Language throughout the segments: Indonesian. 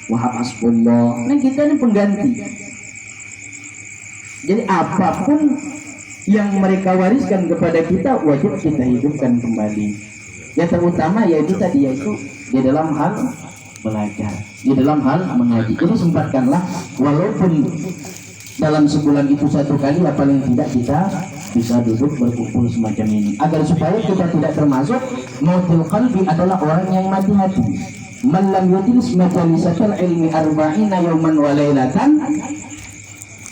Wahab hasbullah. Nah kita ini pengganti. Jadi apapun yang mereka wariskan kepada kita wajib kita hidupkan kembali. Yang terutama yaitu tadi yaitu di dalam hal belajar, di dalam hal mengaji. Jadi sempatkanlah walaupun dalam sebulan itu satu kali, ya paling tidak kita bisa duduk berkumpul semacam ini agar supaya kita tidak termasuk mautil qalbi adalah orang yang mati hati. Man lam yudlis majalisatal ilmi arba'ina yawman wa lailatan,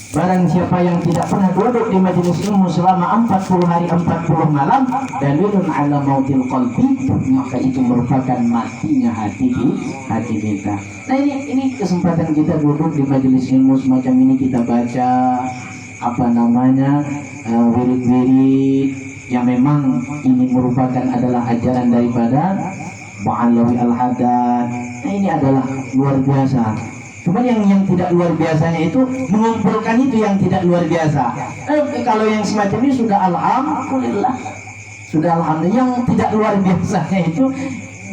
barang siapa yang tidak pernah duduk di majelis ilmu selama 40 hari 40 malam, dalilun ala mautil qalbi, maka itu merupakan matinya hati kita. Nah ini kesempatan kita duduk di majelis ilmu semacam ini, kita baca wirid-wirid yang memang ini merupakan adalah ajaran daripada Mu'allawi Al-Haddad. Nah ini adalah luar biasa. Cuma yang tidak luar biasanya itu mengumpulkan itu yang tidak luar biasa. Kalau yang semacam ini sudah alhamdulillah, sudah alhamdulillah. Yang tidak luar biasanya itu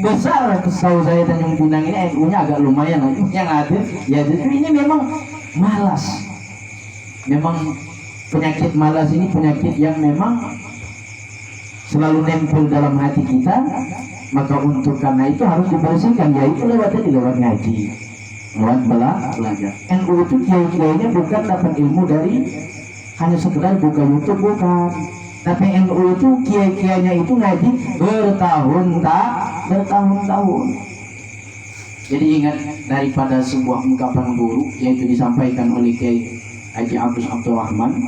besar. Kesau saya Tanjung Pinang ini NU-nya agak lumayan lah. Yang ada ya ini memang malas. Memang penyakit malas ini penyakit yang memang selalu nempel dalam hati kita. Maka untuk karena itu harus dibersihkan, yaitu lewat ngaji, lewat belajar. NU itu kiai-kiainya bukan dapat ilmu dari hanya sekedar buka YouTube, bukan. Tapi NU itu kiai-kiainya itu ngaji bertahun-tahun. Jadi ingat daripada sebuah ungkapan guru yaitu disampaikan oleh Kiai Haji Abdus Abdurrahman.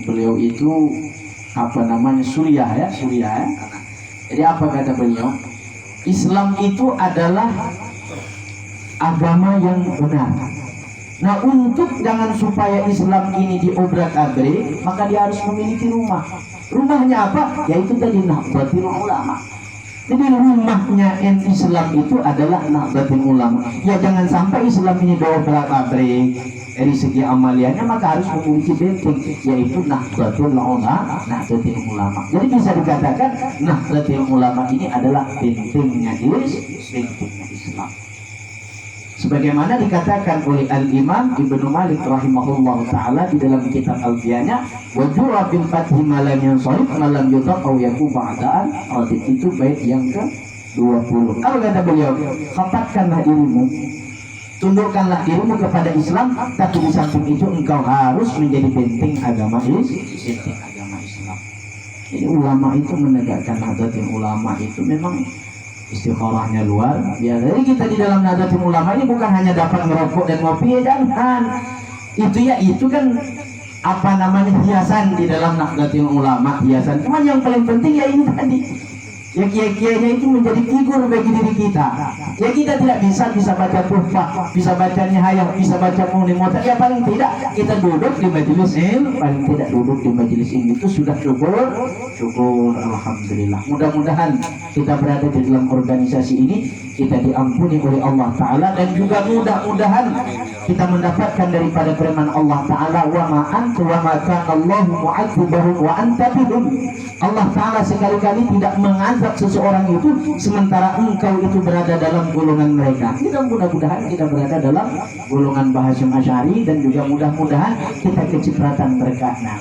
Beliau itu Suriah ya. Jadi apa kata beliau? Islam itu adalah agama yang benar. Nah untuk jangan supaya Islam ini diobrak-abrik, maka dia harus memiliki rumah. Rumahnya apa? Yaitu tadi Nahdlatul Ulama. Jadi rumahnya Islam itu adalah Nahdlatul Ulama. Ya jangan sampai Islam ini diobrak-abrik dari segi amaliannya, maka harus memiliki benteng, yaitu Nahdlatul Ulama. Jadi bisa dikatakan Nahdlatul Ulama ini adalah bentengnya Islam. Sebagaimana dikatakan oleh Al-Imam Ibnu Malik rahimahullah ta'ala di dalam kitab Alfiyahnya, wa jura bil fathi malam yang sahih malam yudhaq aw yaku ba'daan. Itu bait yang ke-20. Kalau kata beliau, khafatkanlah dirimu, tundukkanlah dirimu kepada Islam, tapi di samping itu engkau harus menjadi benteng agama Islam. Jadi ulama itu menegakkan Nahdlatul Ulama itu memang istikharahnya luar biasa. Jadi kita di dalam Nahdlatul Ulama ini bukan hanya dapat merokok dan ngopi, ya jangan. Itu kan hiasan di dalam Nahdlatul Ulama, hiasan. Cuman yang paling penting ya ini tadi. Ya kiai-kiainya itu menjadi figur bagi diri kita. Ya kita tidak bisa baca Tuhfah, bisa baca Nihayah, bisa baca Mughni Mu'tabar. Ya paling tidak kita duduk di majelis ilmu, itu sudah syukur alhamdulillah. Mudah-mudahan kita berada di dalam organisasi ini kita diampuni oleh Allah Ta'ala, dan juga mudah-mudahan kita mendapatkan daripada firman Allah Ta'ala, wa ma kana Allahu mu'adzibahum wa anta bihum. Allah Ta'ala sekali-kali tidak mengazab seseorang itu sementara engkau itu berada dalam golongan mereka. Kita mudah-mudahan kita berada dalam golongan Bahasyim Asy'ari, dan juga mudah-mudahan kita kecipratan berkahnya.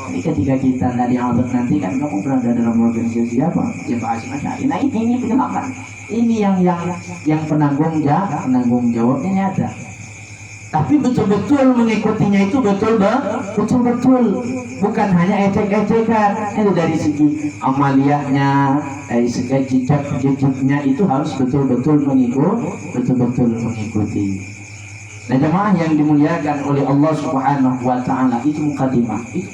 Jadi ketika kita nggak diangkat nanti kan kamu berada dalam organisasi apa? Ya Bahasyim Asy'ari. Nah ini penyelamat. Ini yang penanggung jawab ini ada. Tapi betul-betul mengikutinya itu betul-betul, bukan hanya ecek-ecekan. Itu dari segi amaliyahnya, dari segi jejak-jejaknya itu harus betul-betul mengikuti. Nah jemaah yang dimuliakan oleh Allah Subhanahu wa Ta'ala, itu mukadimah. Itu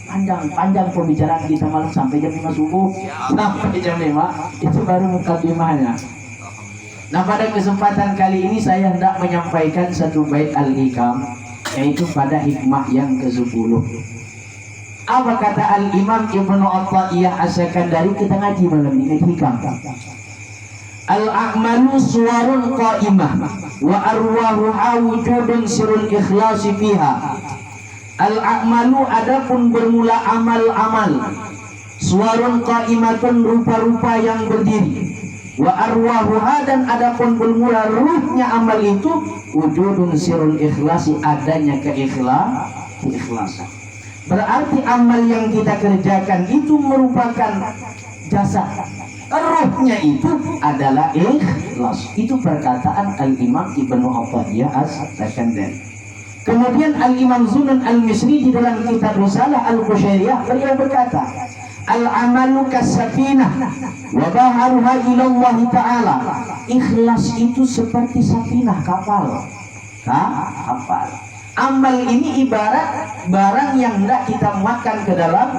panjang pembicaraan kita malam sampai jam 5 subuh, sampai jam 5 itu baru mukadimahnya. Nah pada kesempatan kali ini saya hendak menyampaikan satu bait al-hikam, yaitu pada hikmah yang ke-10. Apa kata Al-Imam Ibnu Athaillah As-Sakandari? Kita ngaji malam ini hikam. Al-a'malu suwarun qa'imah wa arwahuha wujudun sirul ikhlasi fiha. Al-a'malu adapun bermula amal-amal, suwarun qa'imatun rupa-rupa yang berdiri, Wa arwahuha, dan adapun bermula ruhnya amal itu wujudun sirul ikhlasi, adanya keikhlasan. Berarti amal yang kita kerjakan itu merupakan jasad. Ruhnya itu adalah ikhlas. Itu perkataan Al-Imam Ibnu Athaillah As-Sakandari. Kemudian Al-Imam Zunnun Al-Misri di dalam kitab Risalah Al-Qushairiyah beliau berkata, al-amalu kas-safinah wa baharuha ilallah ta'ala. Ikhlas itu seperti safinah, kapal. Kapal. Amal ini ibarat barang yang hendak kita muatkan ke dalam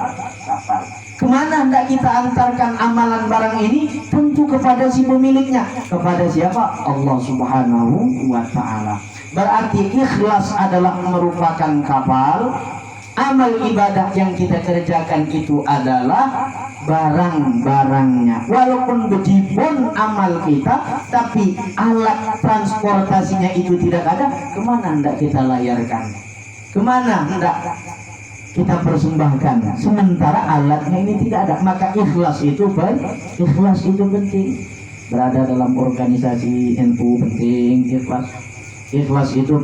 kapal. Kemana hendak kita antarkan amalan barang ini? Tentu kepada si pemiliknya. Kepada siapa? Allah Subhanahu wa ta'ala. Berarti ikhlas adalah merupakan kapal. Amal ibadah yang kita kerjakan itu adalah barang-barangnya. Walaupun bejibun amal kita, tapi alat transportasinya itu tidak ada, kemana hendak kita layarkan? Kemana hendak kita persembahkan? Sementara alatnya ini tidak ada. Maka ikhlas itu penting. Berada dalam organisasi NU penting ikhlas. Ikhlas itu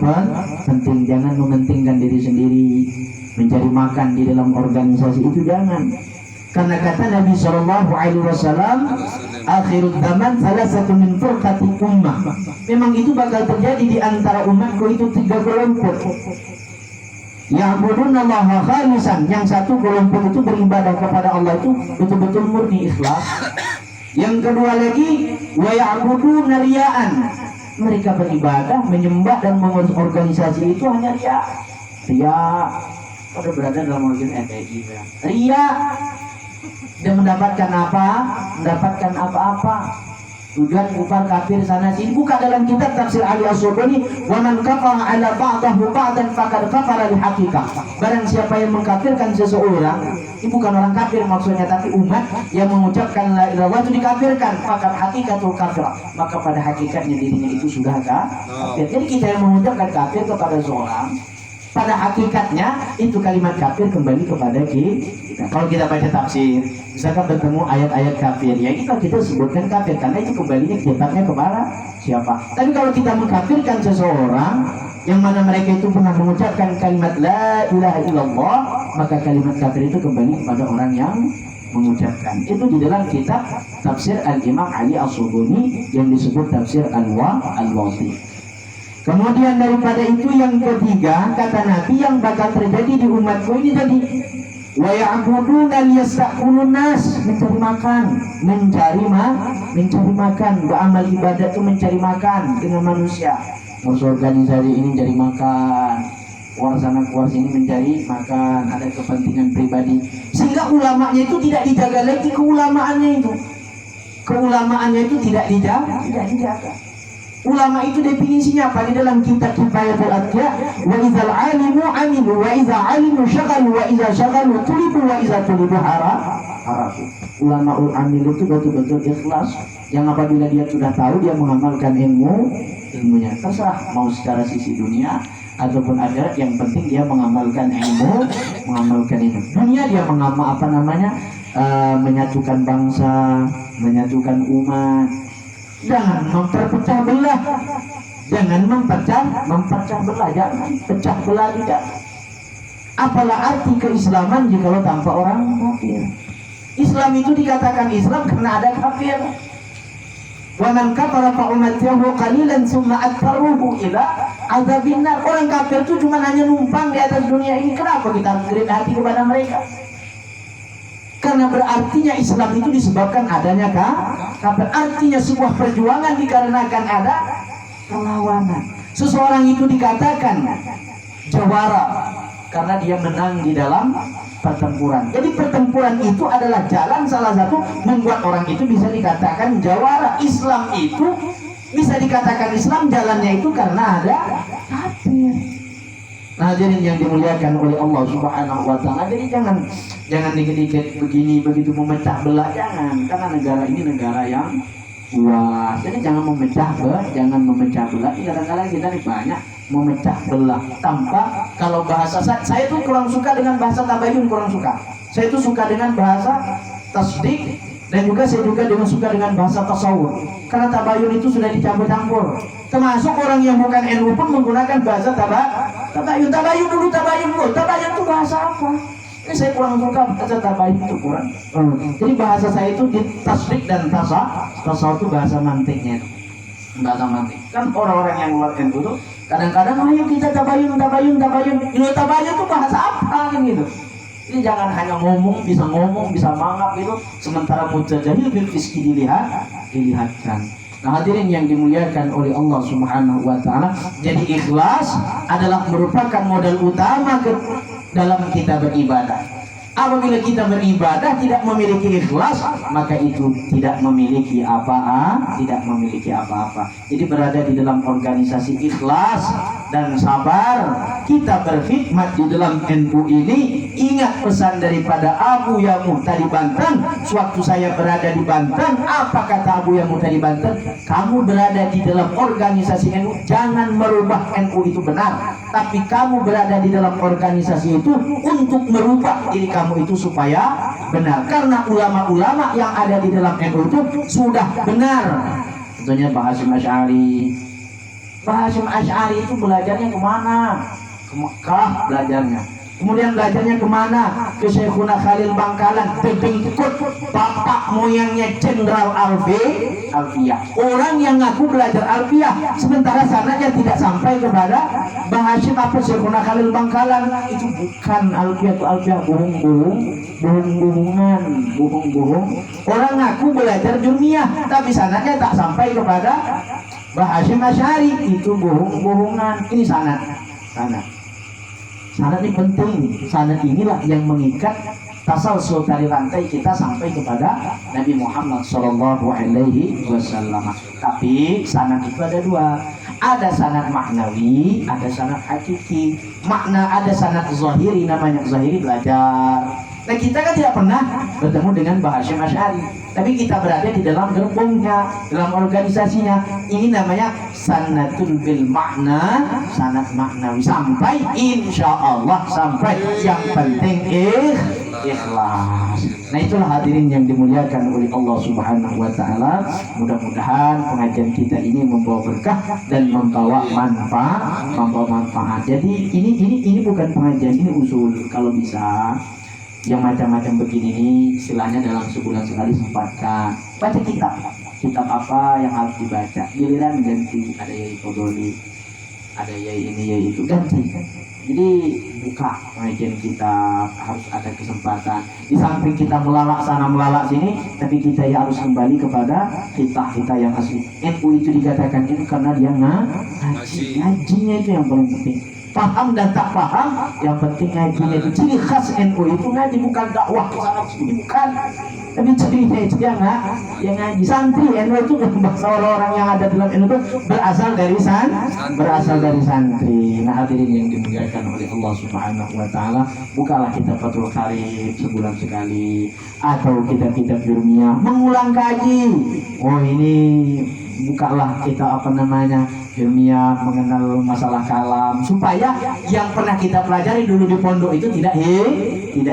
penting. Jangan mementingkan diri sendiri, mencari makan di dalam organisasi itu jangan. Karena kata Nabi SAW, akhirul zaman salah satu min furqati ummah. Memang itu bakal terjadi di antara umatku itu 3 kelompok. Ya'budunallaha khalisan, yang satu kelompok itu beribadah kepada Allah itu betul-betul murni ikhlas. Yang kedua lagi, wa ya'buduna riya'an, mereka beribadah, menyembah dan mengurus organisasi itu hanya ria. Pada berada dalam organisasi FPI, ria. Dia mendapatkan apa? Mendapatkan apa-apa. Tujuan kufar kafir sana sini. Buka dalam kitab tafsir Ali As-Subani, wa man kafara ala ba'dahu ba'dan faqad kafara li haqiqah. Barang siapa yang mengkafirkan seseorang, ini bukan orang kafir maksudnya, tapi umat yang mengucapkan la ilaha illallah itu dikafirkan, faqad haqiqatul kafir, maka pada hakikatnya dirinya itu sudah kafir. Jadi kita yang mengucapkan kafir kepada seorang, pada hakikatnya itu kalimat kafir kembali kepada kita. Kalau kita baca tafsir, misalkan bertemu ayat-ayat kafir, ya kita sebutkan kafir karena itu kembalinya kitabnya kepada siapa. Tapi kalau kita mengkafirkan seseorang yang mana mereka itu pernah mengucapkan kalimat la ilaha illallah, maka kalimat kafir itu kembali kepada orang yang mengucapkan. Itu di dalam kitab tafsir Al-Imam Ali As-Subuni yang disebut tafsir Al-Wati. Kemudian daripada itu yang ketiga, kata Nabi, yang bakal terjadi di umatku ini tadi, wa ya'buduna liyasta'kulun nas, mencari makan. Beramal ibadah itu mencari makan dengan manusia. Ngurus organisasi ini mencari makan, keluar sana keluar sini mencari makan, ada kepentingan pribadi. Sehingga ulamanya itu tidak dijaga lagi, keulamaannya itu tidak dijaga. Ulama itu definisinya apa? Di dalam kitab Kifayatul Atqiya, wa idzal alimu amilu, wa idza alimu syaghalu, wa idza syaghalu tulibu, wa idza tulibu harafu. Ulama amil itu betul-betul ikhlas, yang apabila dia sudah tahu, dia mengamalkan ilmunya. Terserah mau secara sisi dunia ataupun akhirat, yang penting dia mengamalkan ilmu. Dunia dia menyatukan bangsa, menyatukan umat. Jangan memperpecah belah, jangan pecah belah tidak. Apalah arti keislaman jikalau tanpa orang kafir? Islam itu dikatakan Islam karena ada kafir. Wa man kafara fa ummatuhu qalilan tsumma aktharuhu ila adzabin nar. Orang kafir itu cuma hanya numpang di atas dunia ini. Kenapa kita harus gerit hati kepada mereka? Karena berartinya Islam itu disebabkan adanya kafir. Artinya sebuah perjuangan dikarenakan ada perlawanan. Seseorang itu dikatakan jawara karena dia menang di dalam pertempuran. Jadi pertempuran itu adalah jalan salah satu membuat orang itu bisa dikatakan jawara. Islam itu bisa dikatakan Islam jalannya itu karena ada kafir. Hadirin yang dimuliakan oleh Allah Subhanahu wa ta'ala. Jadi jangan dikit-dikit begini begitu memecah belah, jangan. Karena negara ini negara yang luas. Jadi jangan memecah belah. Kadang-kadang kita ini banyak memecah belah tanpa, kalau bahasa saya tuh kurang suka dengan bahasa tabayun, kurang suka. Saya tuh suka dengan bahasa tasdik Dan juga saya juga dengan suka dengan bahasa tasawuf, karena tabayun itu sudah dicampur-campur. Termasuk orang yang bukan NU pun menggunakan bahasa tabayun. Tabayun dulu, tabayun itu bahasa apa? Ini saya kurang suka bahasa tabayun itu kurang. Jadi bahasa saya itu di tasdik dan tasawuf itu bahasa mantiknya itu. Bahasa mantik. Kan orang-orang yang luar NU itu kadang-kadang ayo kita tabayun. Ini tabayun itu bahasa apa kan gitu. Jadi jangan hanya ngomong, bisa mangap gitu, sementara mutajahil bil fiski dilihatkan. Nah hadirin yang dimuliakan oleh Allah Subhanahu wa taala, jadi ikhlas adalah merupakan modal utama dalam kita beribadah. Apabila kita beribadah tidak memiliki ikhlas, maka itu tidak memiliki apa-apa. Jadi berada di dalam organisasi ikhlas dan sabar, kita berkhidmat di dalam NU ini. Ingat pesan daripada Abu Yamu tadi Banten. Sewaktu saya berada di Banten, apa kata Abu Yamu tadi Banten? Kamu berada di dalam organisasi NU, jangan merubah NU itu benar, tapi kamu berada di dalam organisasi itu untuk merubah diri kamu itu supaya benar. Karena ulama-ulama yang ada di dalam NU itu sudah benar. Contohnya Pak Hasyim Asy'ari. Pak Hasyim Asy'ari itu belajarnya kemana? Ke Mekah belajarnya. Kemudian belajarnya kemana? Ke Syekhuna Khalil Bangkalan, Bengkut, bapak moyangnya Jenderal Alfiyah. Orang yang ngaku belajar Alfiyah, sementara sanadnya tidak sampai kepada Bang Hasyim apa Syekhuna Khalil Bangkalan. Itu bukan Alfiyah, itu Alfiyah bohong-bohongan. Orang ngaku belajar dunia, tapi sanadnya tak sampai kepada Bang Hasyim Asy'ari. Itu bohong-bohongan. Ini sanad. Sanad ini penting. Sanad inilah yang mengikat tasalsul tali rantai kita sampai kepada Nabi Muhammad SAW. Tapi sanad itu ada dua. Ada sanad maknawi, ada sanad hakiki. Ada sanad zahiri, namanya zahiri belajar. Nah kita kan tidak pernah bertemu dengan Mbah Hasyim Asy'ari, tapi kita berada di dalam gerbongnya, dalam organisasinya. Ini namanya sanadun bil makna, sanad maknawi. Sampai insya Allah sampai. Yang penting ikhlas. Nah itulah hadirin yang dimuliakan oleh Allah Subhanahu wa taala. Mudah-mudahan pengajian kita ini membawa berkah dan membawa manfaat. Jadi ini bukan pengajian, ini usul. Kalau bisa yang macam-macam begini nih, istilahnya dalam sebulan sekali sempatkan baca kitab apa yang harus dibaca. Giliran ganti, ada yai Kodoli, ada yai ini yai itu, ganti. Jadi buka pengajian kita, harus ada kesempatan. Di samping kita melalak sana melalak sini, tapi kita ya harus kembali kepada kita yang asli. NU itu dikatakan itu karena dia ngajinya itu yang paling penting. Paham dan tak paham, yang penting ngajinya itu. Ciri khas NU itu ngaji, bukan dakwah sana sini, bukan. Tapi cirinya itu dia ngaji. Santri NU itu bahasa orang-orang yang ada dalam NU itu berasal dari santri. Nah hadirin yang dimuliakan oleh Allah Subhanahu wa taala, bukalah kita Fathul Qarib sebulan sekali, atau kitab-kitab ilmiah mengulang kaji. Oh ini bukalah kita ilmiah mengenal masalah kalam, supaya yang pernah kita pelajari dulu di pondok itu tidak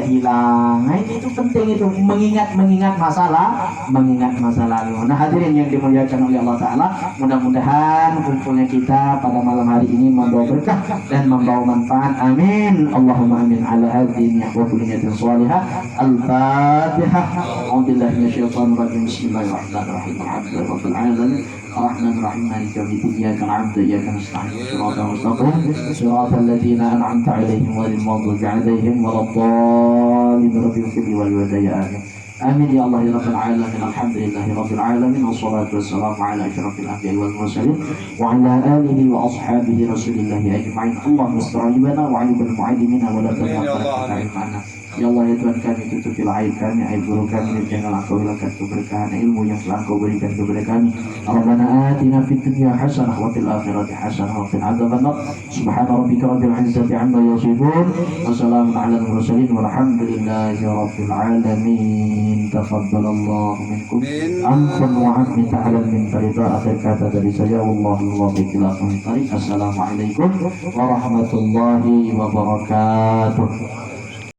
hilang. Nah itu penting, itu mengingat masa lalu. Nah hadirin yang dimuliakan oleh Allah Taala, mudah-mudahan kumpulnya kita pada malam hari ini membawa berkah dan membawa manfaat. Amin. Allahumma amin ala hadhihi wa kulliyatin salihah. Al-Fatihah. A'udzubillahi minasyaitonir rajim. Bismillahirrahmanirrahim. Alhamdulillahirabbil alamin. الرحمن الرحيم مالك يوم الدين إياك نعبد وإياك نستعين صراط المستقيم صراط الذين أنعمت عليهم غير المغضوب عليهم ولا الضالين رب اغفر لي ولوالدي آمين. آمين يا الله يا رب العالمين. الحمد لله رب العالمين والصلاة والسلام على أشرف الأنبياء والمرسلين وعلى آله وأصحابه رسول الله أجمعين. اللهم استر عيوبنا وعيوب المعلمين ولا تجعل عنا. Ya Allah ya Tuhan kami, tutupilah aib kami, aib buruk kami, dan janganlah Engkau hilangkan keberkahan ilmu yang telah Engkau berikan kepada kami. Rabbana atina fid dunya hasanah wa fil akhirati hasanah wa qina adzabannar. Subhana rabbika rabbil izzati amma yasifun wa salamun alal mursalin walhamdulillahi rabbil alamin. Tafaddalallahu minkum amfun wa ammin ta'ala min tarida. Akhir kata dari saya, wallahu muwaffiq ila aqwamit thariq. Assalamualaikum warahmatullahi wabarakatuh.